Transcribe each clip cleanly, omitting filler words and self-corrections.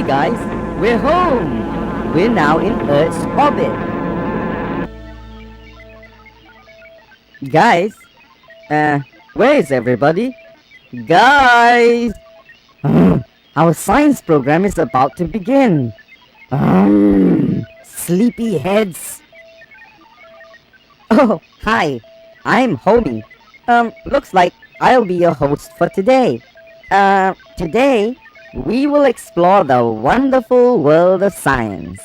guys, we're home. We're now in Earth's orbit. Guys, where is everybody? Guys! Our science program is about to begin. Sleepy heads. Oh, hi. I'm Homie. Looks like I'll be your host for today. Today, we will explore the wonderful world of science.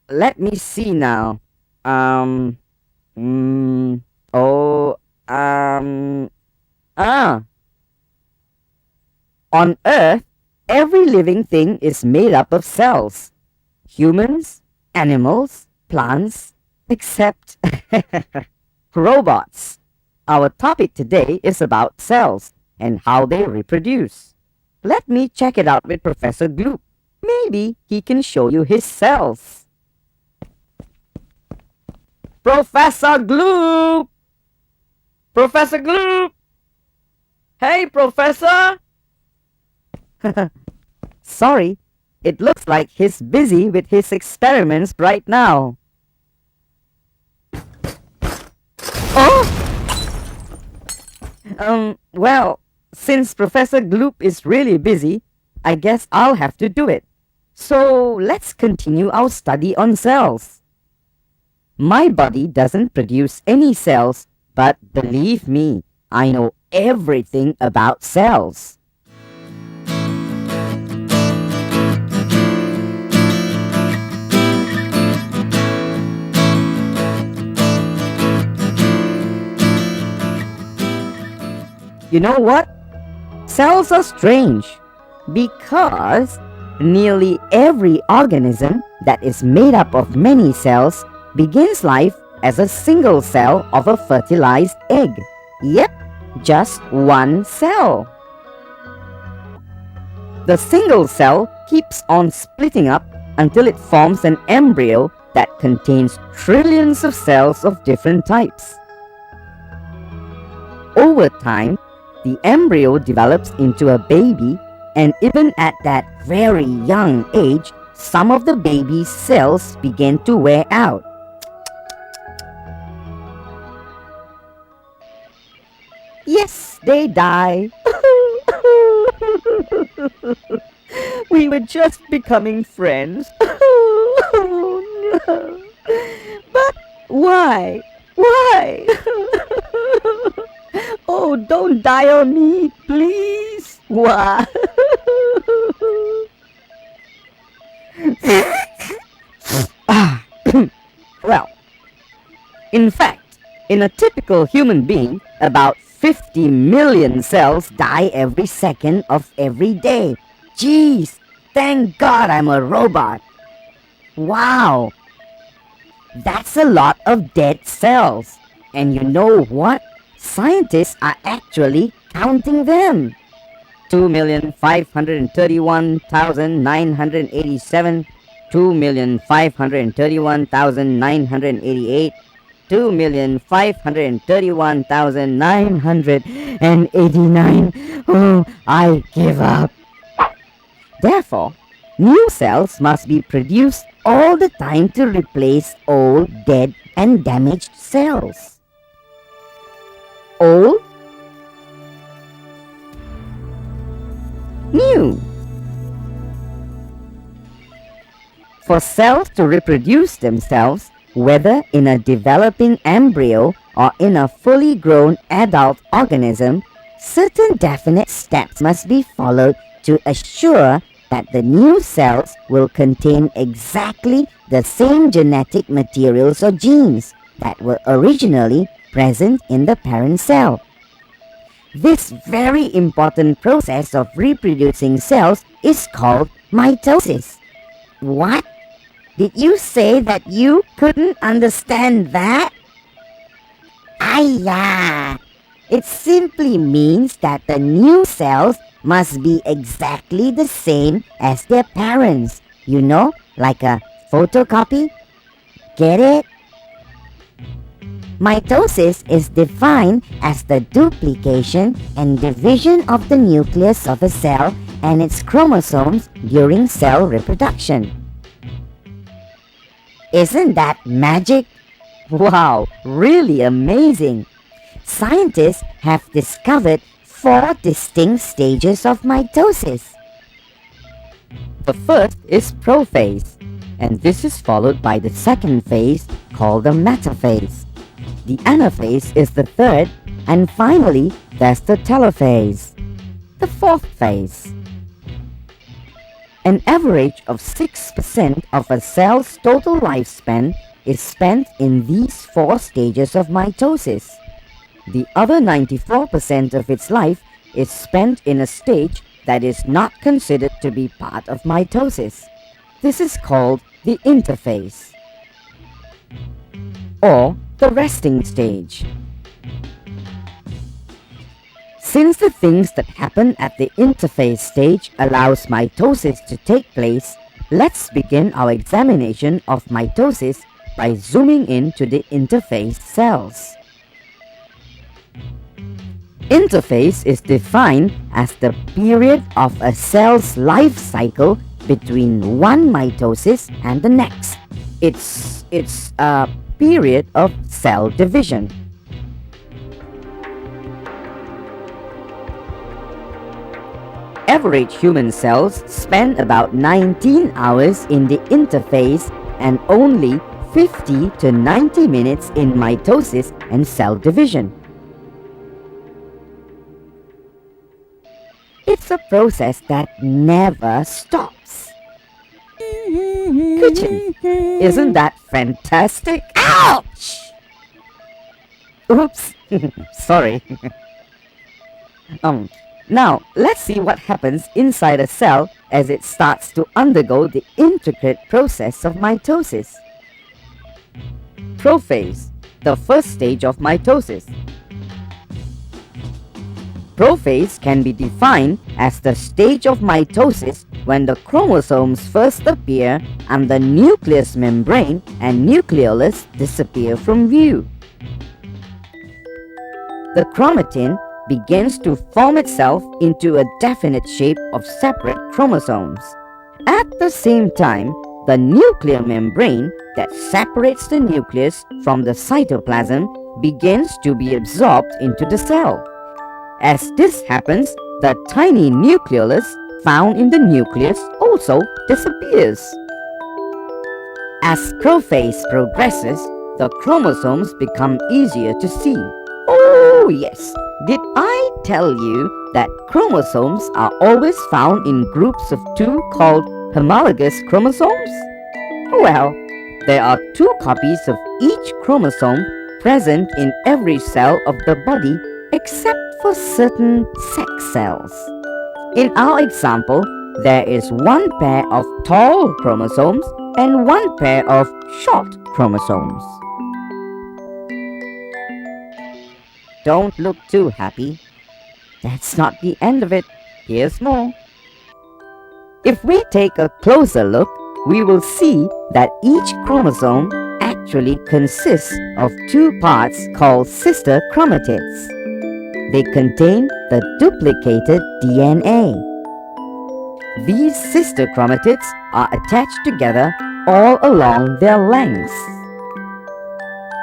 Let me see now. On Earth, every living thing is made up of cells. Humans, animals, plants, except robots. Our topic today is about cells and how they reproduce. Let me check it out with Professor Gloop. Maybe he can show you his cells. Professor Gloop! Professor Gloop! Hey, Professor! Sorry, it looks like he's busy with his experiments right now. Oh! Well, since Professor Gloop is really busy, I guess I'll have to do it. So, let's continue our study on cells. My body doesn't produce any cells, but believe me, I know everything about cells. You know what? Cells are strange because nearly every organism that is made up of many cells begins life as a single cell of a fertilized egg. Yep, just one cell. The single cell keeps on splitting up until it forms an embryo that contains trillions of cells of different types. Over time, the embryo develops into a baby, and even at that very young age, some of the baby's cells begin to wear out. Yes, they die. We were just becoming friends. But why? Why? Oh, don't die on me, please. Why? Well, in fact, in a typical human being, about 50 million cells die every second of every day. Jeez, thank God I'm a robot. Wow, that's a lot of dead cells. And you know what? Scientists are actually counting them. 2,531,987, 2,531,988, 2,531,989. Oh, I give up. Therefore, new cells must be produced all the time to replace old, dead, and damaged cells. Old, new. For cells to reproduce themselves, whether in a developing embryo or in a fully grown adult organism, certain definite steps must be followed to assure that the new cells will contain exactly the same genetic materials or genes that were originally present in the parent cell. This very important process of reproducing cells is called mitosis. What? Did you say that you couldn't understand that? Aiya! It simply means that the new cells must be exactly the same as their parents. You know, like a photocopy? Get it? Mitosis is defined as the duplication and division of the nucleus of a cell and its chromosomes during cell reproduction. Isn't that magic? Wow, really amazing! Scientists have discovered 4 distinct stages of mitosis. The first is prophase, and this is followed by the second phase called the metaphase. The anaphase is the third, and finally there's the telophase, the fourth phase. An average of 6% of a cell's total lifespan is spent in these 4 stages of mitosis. The other 94% of its life is spent in a stage that is not considered to be part of mitosis. This is called the interphase, or the resting stage. Since the things that happen at the interphase stage allows mitosis to take place, let's begin our examination of mitosis by zooming in to the interphase cells. Interphase is defined as the period of a cell's life cycle between one mitosis and the next. It's a period of cell division. Average human cells spend about 19 hours in the interphase and only 50 to 90 minutes in mitosis and cell division. It's a process that never stops. Kuchin, isn't that fantastic? Ouch! Oops, sorry. Now, let's see what happens inside a cell as it starts to undergo the intricate process of mitosis. Prophase, the first stage of mitosis. Prophase can be defined as the stage of mitosis when the chromosomes first appear and the nucleus membrane and nucleolus disappear from view. The chromatin begins to form itself into a definite shape of separate chromosomes. At the same time, the nuclear membrane that separates the nucleus from the cytoplasm begins to be absorbed into the cell. As this happens, the tiny nucleolus found in the nucleus also disappears. As prophase progresses, the chromosomes become easier to see. Oh yes, did I tell you that chromosomes are always found in groups of 2 called homologous chromosomes? Well, there are 2 copies of each chromosome present in every cell of the body except for certain sex cells. In our example, there is 1 pair of tall chromosomes and 1 pair of short chromosomes. Don't look too happy. That's not the end of it. Here's more. If we take a closer look, we will see that each chromosome actually consists of 2 parts called sister chromatids. They contain the duplicated DNA. These sister chromatids are attached together all along their lengths.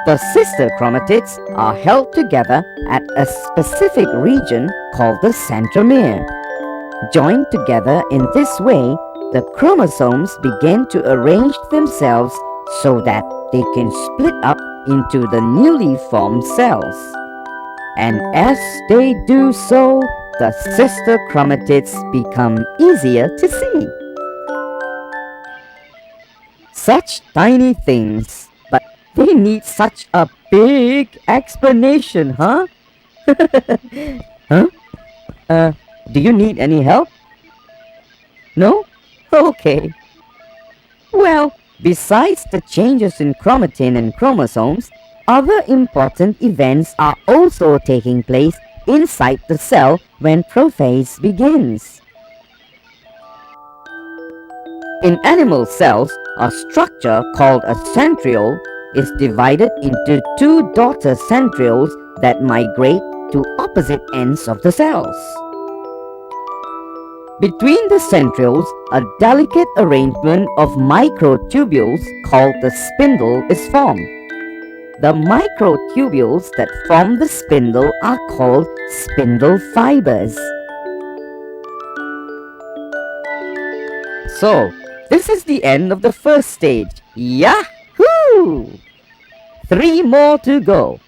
The sister chromatids are held together at a specific region called the centromere. Joined together in this way, the chromosomes begin to arrange themselves so that they can split up into the newly formed cells. And as they do so, the sister chromatids become easier to see. Such tiny things, but they need such a big explanation, huh? Huh? Do you need any help? No? Okay. Well, besides the changes in chromatin and chromosomes, other important events are also taking place inside the cell when prophase begins. In animal cells, a structure called a centriole, is divided into two daughter centrioles that migrate to opposite ends of the cells. Between the centrioles, a delicate arrangement of microtubules called the spindle is formed. The microtubules that form the spindle are called spindle fibers. So, this is the end of the first stage. Yahoo! 3 more to go.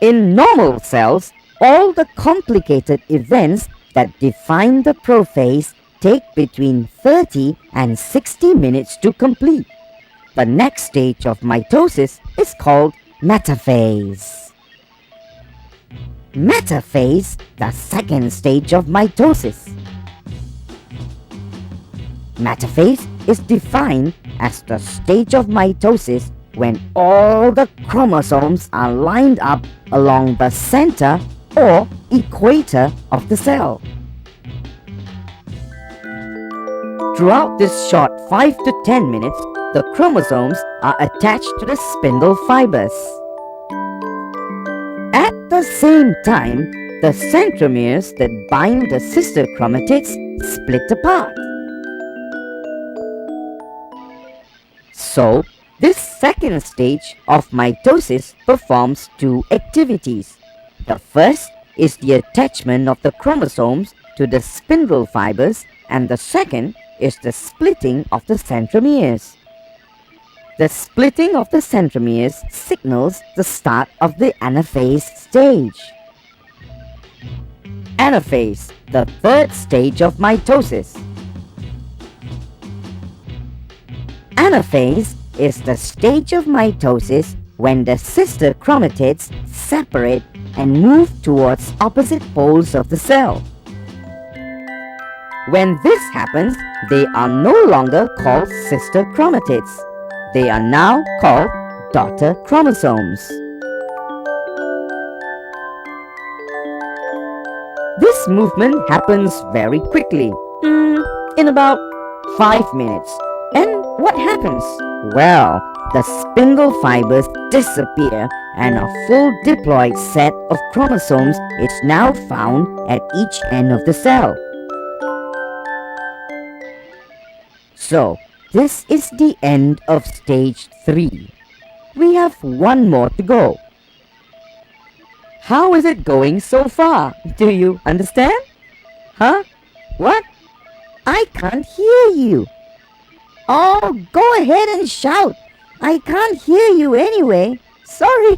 In normal cells, all the complicated events that define the prophase take between 30 and 60 minutes to complete. The next stage of mitosis is called metaphase. Metaphase, the second stage of mitosis. Metaphase is defined as the stage of mitosis when all the chromosomes are lined up along the center or equator of the cell. Throughout this short 5 to 10 minutes, the chromosomes are attached to the spindle fibers. At the same time, the centromeres that bind the sister chromatids split apart. So, this second stage of mitosis performs two activities. The first is the attachment of the chromosomes to the spindle fibers, and the second is the splitting of the centromeres. The splitting of the centromeres signals the start of the anaphase stage. Anaphase, the third stage of mitosis. Anaphase is the stage of mitosis when the sister chromatids separate and move towards opposite poles of the cell. When this happens, they are no longer called sister chromatids. They are now called daughter chromosomes. This movement happens very quickly, in about 5 minutes. And what happens? Well, the spindle fibers disappear and a full diploid set of chromosomes is now found at each end of the cell. So, this is the end of stage 3. We have one more to go. How is it going so far? Do you understand? Huh? What? I can't hear you. Oh, go ahead and shout. I can't hear you anyway. Sorry.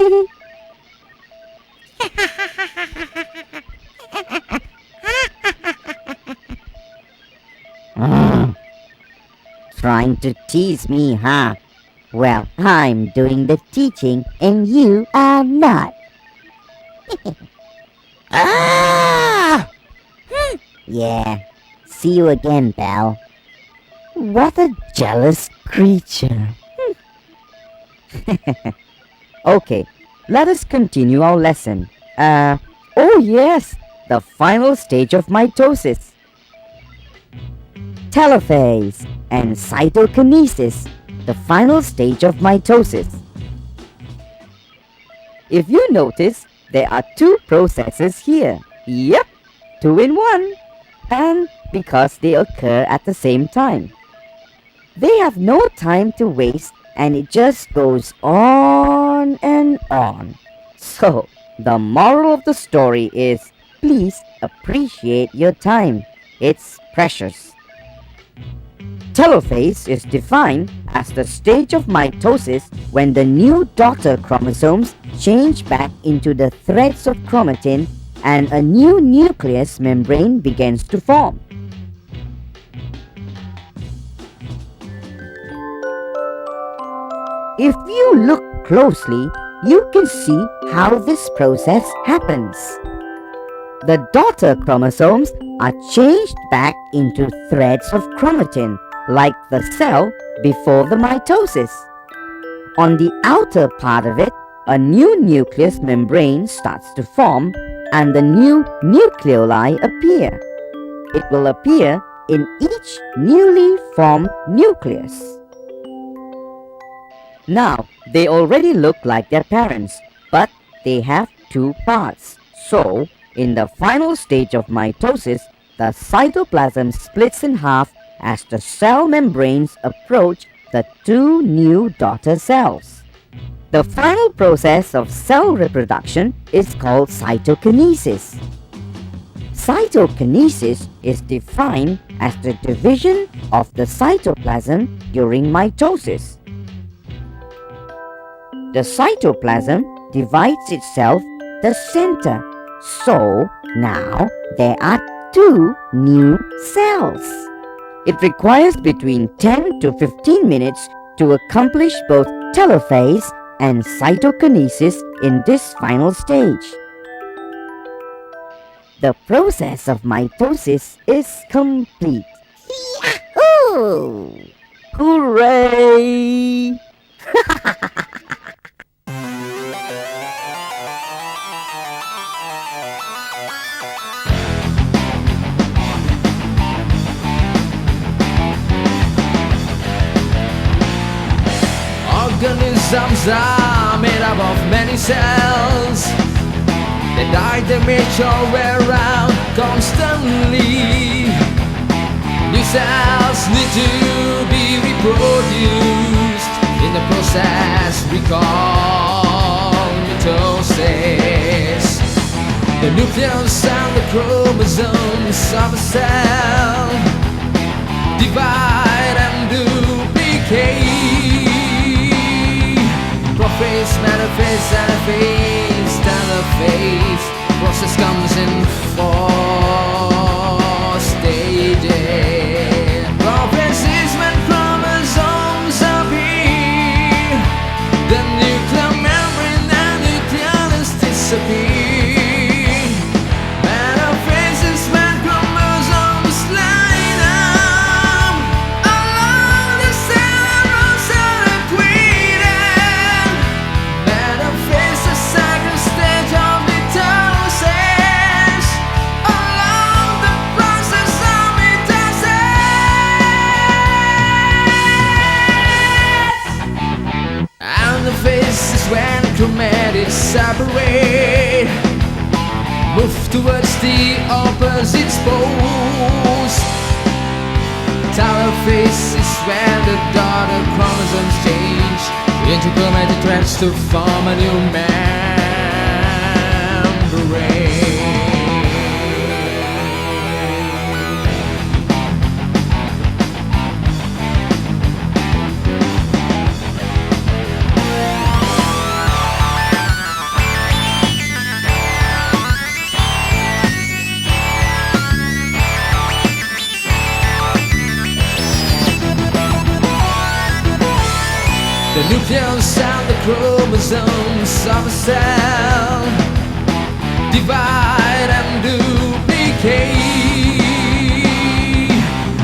Trying to tease me, huh? Well, I'm doing the teaching and you are not. Ah! Yeah. See you again, pal. What a jealous creature. Okay, let us continue our lesson. Oh yes, the final stage of mitosis. Telophase and cytokinesis, the final stage of mitosis. If you notice, there are two processes here. Yep, 2 in 1. And because they occur at the same time. They have no time to waste and it just goes on and on. So, the moral of the story is, please appreciate your time. It's precious. Telophase is defined as the stage of mitosis when the new daughter chromosomes change back into the threads of chromatin and a new nucleus membrane begins to form. If you look closely, you can see how this process happens. The daughter chromosomes are changed back into threads of chromatin, like the cell before the mitosis. On the outer part of it, a new nucleus membrane starts to form and the new nucleoli appear. It will appear in each newly formed nucleus. Now, they already look like their parents, but they have two parts. So, in the final stage of mitosis, the cytoplasm splits in half as the cell membranes approach the two new daughter cells. The final process of cell reproduction is called cytokinesis. Cytokinesis is defined as the division of the cytoplasm during mitosis. The cytoplasm divides itself the center. So now there are two new cells. It requires between 10 to 15 minutes to accomplish both telophase and cytokinesis in this final stage. The process of mitosis is complete. Yahoo! Hooray! Organisms are made up of many cells. They die, they mature around constantly. New cells need to be reproduced in the process we call mitosis. The nucleus and the chromosomes of a cell divide and duplicate. Prophase, Metaphase, Anaphase, Telophase. Process comes in 4 stages. Prophase is when chromosomes appear. The nuclear membrane and nucleus disappear. Metaphase is when chromosomes line up along the cell circuit. Metaphase, the second stage of mitosis, along the process of mitosis. Anaphase is when chromatids separate, move towards the opposite poles. Telophase is when the daughter chromosomes change into chromatic threads to form a new membrane. The nucleus and the chromosomes of a cell divide and duplicate.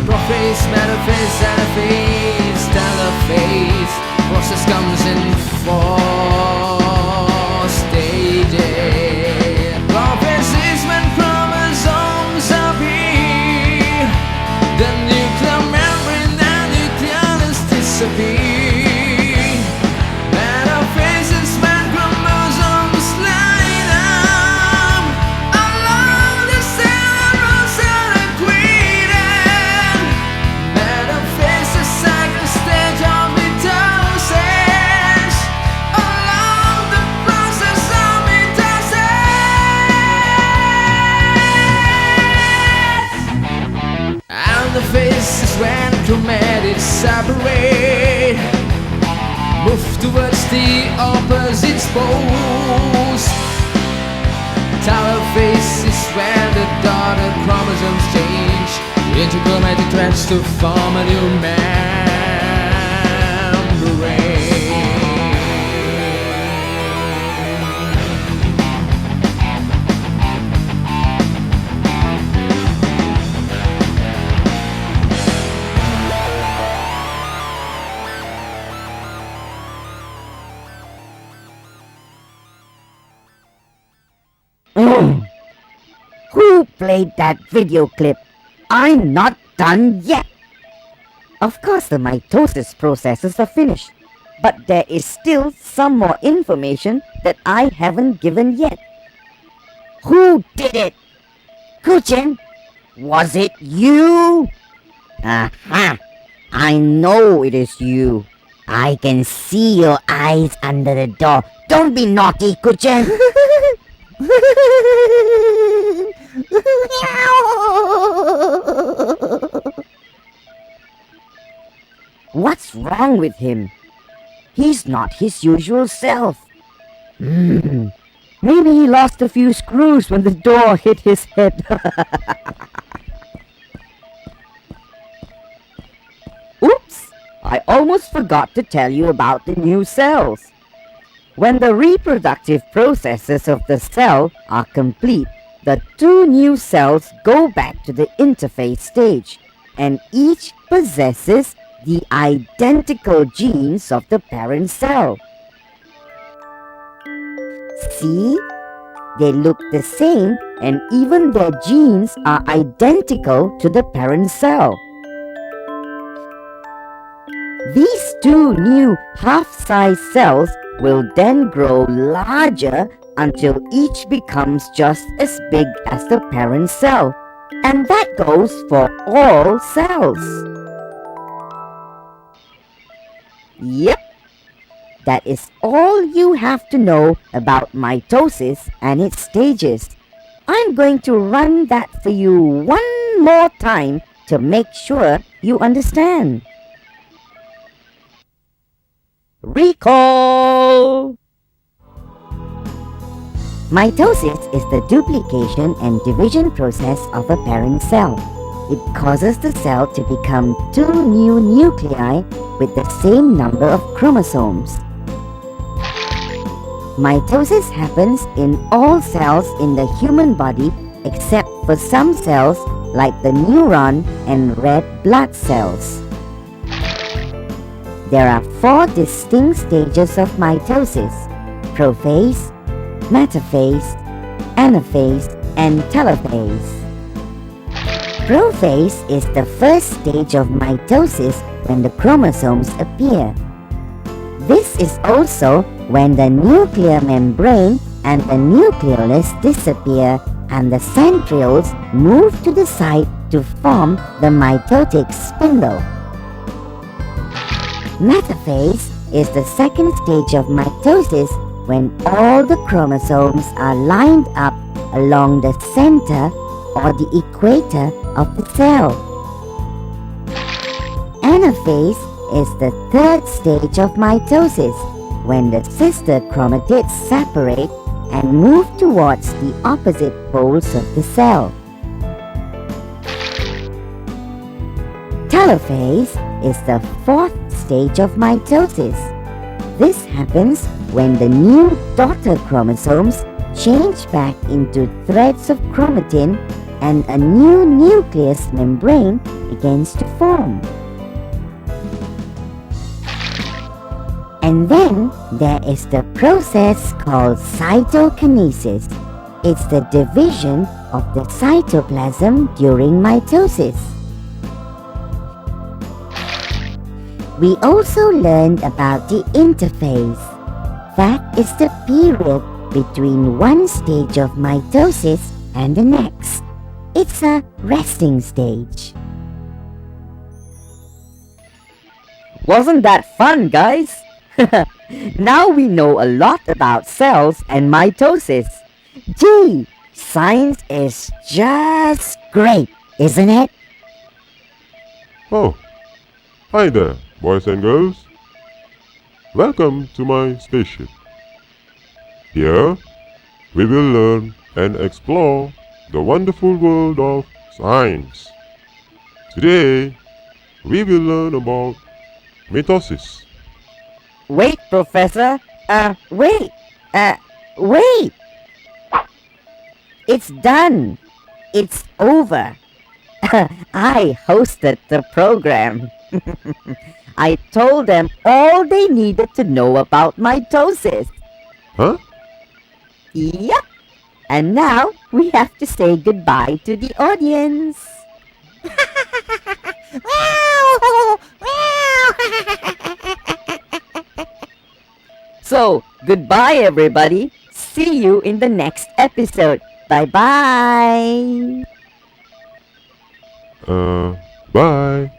Prophase, Metaphase, Anaphase, Telophase. Process comes in 4 stages. Prophase is when chromosomes appear. The nuclear membrane and nucleus disappear. Anaphase is when chromatids separate, move towards the opposite poles. Telophase is when the daughter chromosomes change into chromatic threads to form a new membrane. Who played that video clip? I'm not done yet. Of course the mitosis processes are finished. But there is still some more information that I haven't given yet. Who did it? Kuchen, was it you? Aha! I know it is you. I can see your eyes under the door. Don't be naughty, Kuchen. What's wrong with him? He's not his usual self. Maybe he lost a few screws when the door hit his head. Oops! I almost forgot to tell you about the new cells. When the reproductive processes of the cell are complete, the two new cells go back to the interphase stage, and each possesses the identical genes of the parent cell. See? They look the same, and even their genes are identical to the parent cell. These two new half-size cells will then grow larger until each becomes just as big as the parent cell. And that goes for all cells. Yep. That is all you have to know about mitosis and its stages. I'm going to run that for you one more time to make sure you understand. Recall! Mitosis is the duplication and division process of a parent cell. It causes the cell to become two new nuclei with the same number of chromosomes. Mitosis happens in all cells in the human body except for some cells like the neuron and red blood cells. There are 4 distinct stages of mitosis: prophase, metaphase, anaphase, and telophase. Prophase is the first stage of mitosis when the chromosomes appear. This is also when the nuclear membrane and the nucleolus disappear and the centrioles move to the side to form the mitotic spindle. Metaphase is the second stage of mitosis when all the chromosomes are lined up along the center or the equator of the cell. Anaphase is the third stage of mitosis when the sister chromatids separate and move towards the opposite poles of the cell. Telophase is the fourth stage of mitosis. This happens when the new daughter chromosomes change back into threads of chromatin and a new nucleus membrane begins to form. And then there is the process called cytokinesis. It's the division of the cytoplasm during mitosis. We also learned about the interphase. That is the period between one stage of mitosis and the next. It's a resting stage. Wasn't that fun, guys? Now we know a lot about cells and mitosis. Gee, science is just great, isn't it? Oh, hi there, boys and girls. Welcome to my spaceship. Here, we will learn and explore the wonderful world of science. Today, we will learn about mitosis. Wait, Professor. Wait. It's done. It's over. I hosted the program. I told them all they needed to know about mitosis. Huh? Yep. And now we have to say goodbye to the audience. So, goodbye everybody. See you in the next episode. Bye-bye. Bye.